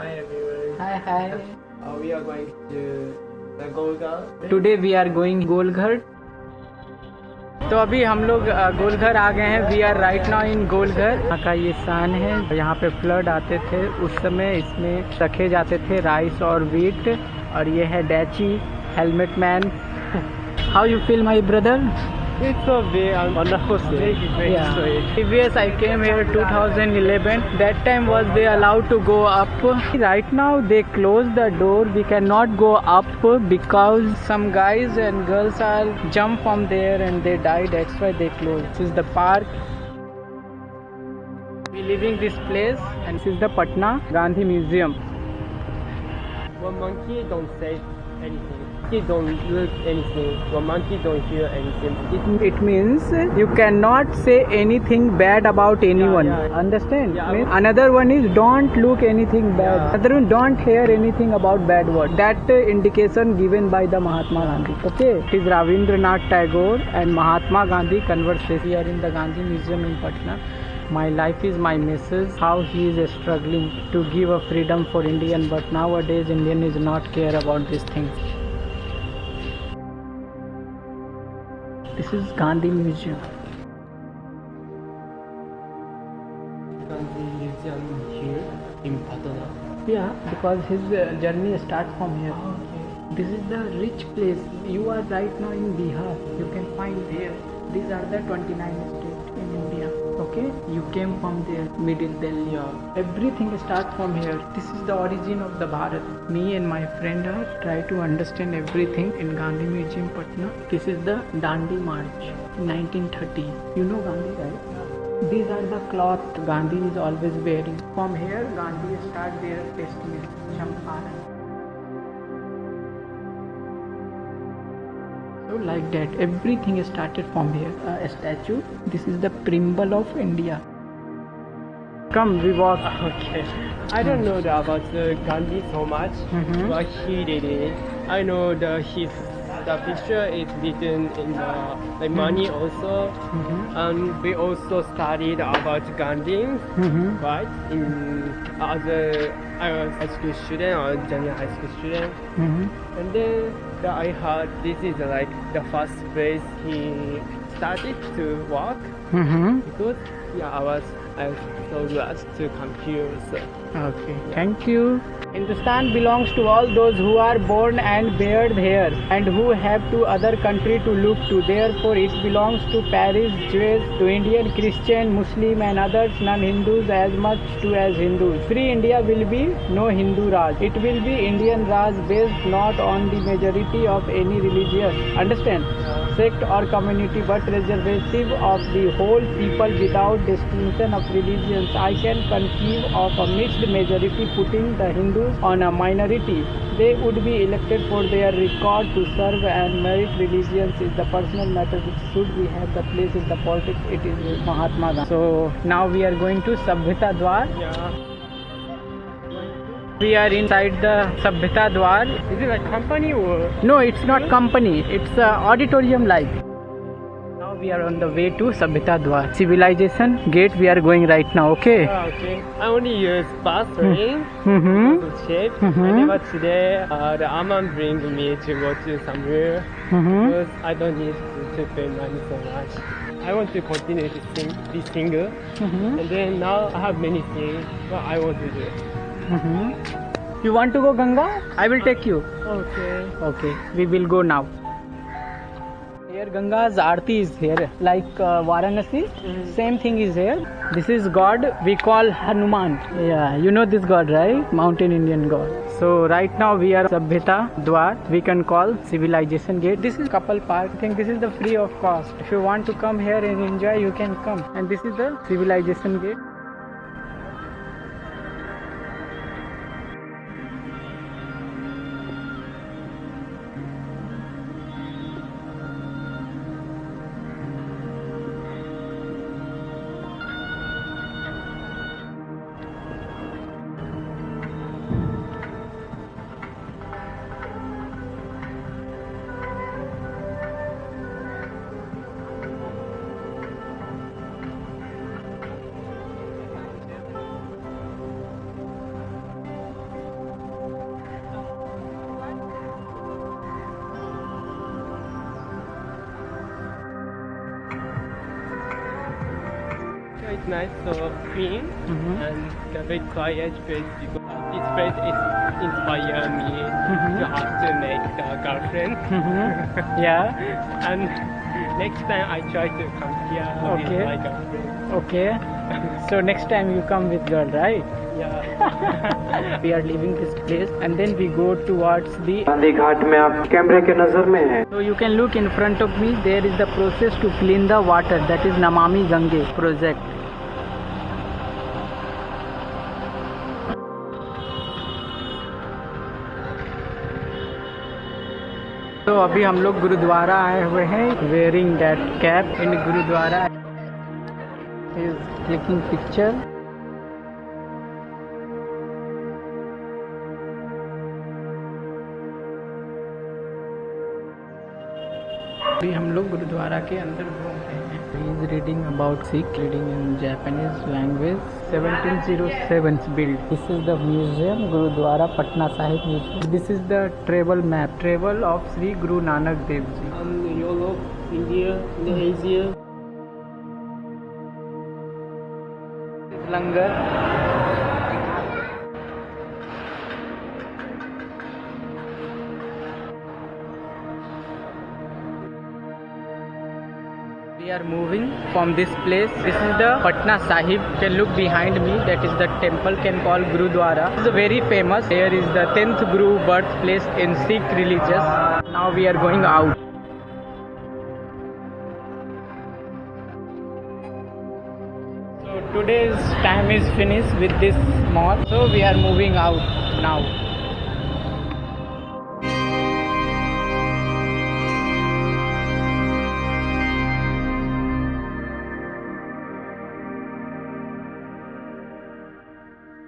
Hi everyone. Hi, hi. We are going to the Golgha. Today we are going Golghar. तो अभी हम लोग गोलघर आ गए हैं. We are right now in Golghar. यहाँ का ये शान है. यहाँ पे फ्लड आते थे उस समय इसमें रखे जाते थे राइस और वीट. और ये है डैची helmet man. How you feel my brother? It's a very wonderful city. Yeah. Previous I came here 2011. That time was they allowed to go up. Right now they closed the door. We cannot go up because some guys and girls are jump from there and they died. That's why they closed. This is the park. We leaving this place and this is the Patna Gandhi Museum. One monkey don't say anything. Monkey don't look anything. One monkey don't hear anything. It means you cannot say anything bad about anyone. Yeah, yeah. Understand? Yeah, Means another one is don't look anything bad. Yeah. Another one don't hear anything about bad word. That indication given by the Mahatma Gandhi. Okay. It is Ravindranath Tagore and Mahatma Gandhi conversation here in the Gandhi Museum in Patna. My life is my message. How he is struggling to give a freedom for Indian, but nowadays Indian is not care about these things. This is Gandhi Museum. Gandhi Museum here in Patna. Yeah, because his journey starts from here. This is the rich place. You are right now in Bihar. You can find there. These are the 29 states in India. Okay, you came from there, middle Delhi. Yeah. Everything starts from here. This is the origin of the Bharat. Me and my friend are try to understand everything in Gandhi Museum, Patna. This is the Dandi March, 1930. You know Gandhi, right? These are the cloth Gandhi is always wearing. From here, Gandhi start their festival, Champaran. So like that, everything started from here. A statue. This is the symbol of India. Come, we walk. Okay. I don't know about Gandhi so much, Mhm. but he did it. I know the picture is written in the money also. And we also studied about Gandhi, right? As I was high school student or junior high school student. And then I heard this is like the first place he started to walk because I was so glad to come here. So. Okay, thank you. Hindustan belongs to all those who are born and bear here and who have to other country to look to. Therefore, it belongs to Paris, Jews, to Indian, Christian, Muslim and others non-Hindus as much to as Hindus. Free India will be no Hindu Raj. It will be Indian Raj based not on the majority of any religion. Understand? Sect or community but reservative of the whole people without distinction of religions. I can conceive of a mixed majority putting the Hindus on a minority. They would be elected for their record to serve and merit. Religions is the personal matter which should we have the place in the politics. It is Mahatma Gandhi. So now we are going to Sabhyata Dwar. Yeah. We are inside the Sabhyata Dwar. Is it a company or? No, it's not company. It's a auditorium like. Now we are on the way to Sabhyata Dwar. Civilization gate we are going right now, okay? Okay. I only use bus train Mm-hmm. to check. I never today the Aman bring me to go to somewhere because I don't need to pay money so much. I want to continue to sing this singer and then now I have many things but I want to do. You want to go Ganga? I will take you. Okay. Okay, we will go now. Here Ganga's Aarti is here, like Varanasi. Same thing is here. This is God we call Hanuman. Yeah, you know this God, right? Mountain Indian God. So right now we are Sabhyata Dwar. We can call Civilization Gate. This is couple park. I think this is the free of cost. If you want to come here and enjoy, you can come. And this is the Civilization Gate. nice, so clean and very quiet place. Because this place is inspire me to have to make a girlfriend. Yeah. And next time I try to come here with Okay. my girlfriend. Okay. So next time you come with girl, right? Yeah. We are leaving this place and then we go towards the Gandhi Ghat में आप कैमरे के नजर में हैं। So you can look in front of me, there is the process to clean the water, that is Namami Gange project. तो अभी हम लोग गुरुद्वारा आए हुए हैं, wearing that cap in gurdwara. He is clicking picture. अभी हम लोग गुरुद्वारा के अंदर घूम रहे हैं. He is reading about Sikh, reading in Japanese language. 1707 built. This is the museum, Gurudwara Patna Sahib Museum. This is the travel map, travel of Sri Guru Nanak Dev Ji. Europe, India, Asia. Langar. We are moving from this place. This is the Patna Sahib. You can look behind me. That is the temple can call Gurudwara. It's very famous. Here is the 10th Guru birthplace in Sikh religious. Now we are going out. So today's time is finished with this mall. So we are moving out now.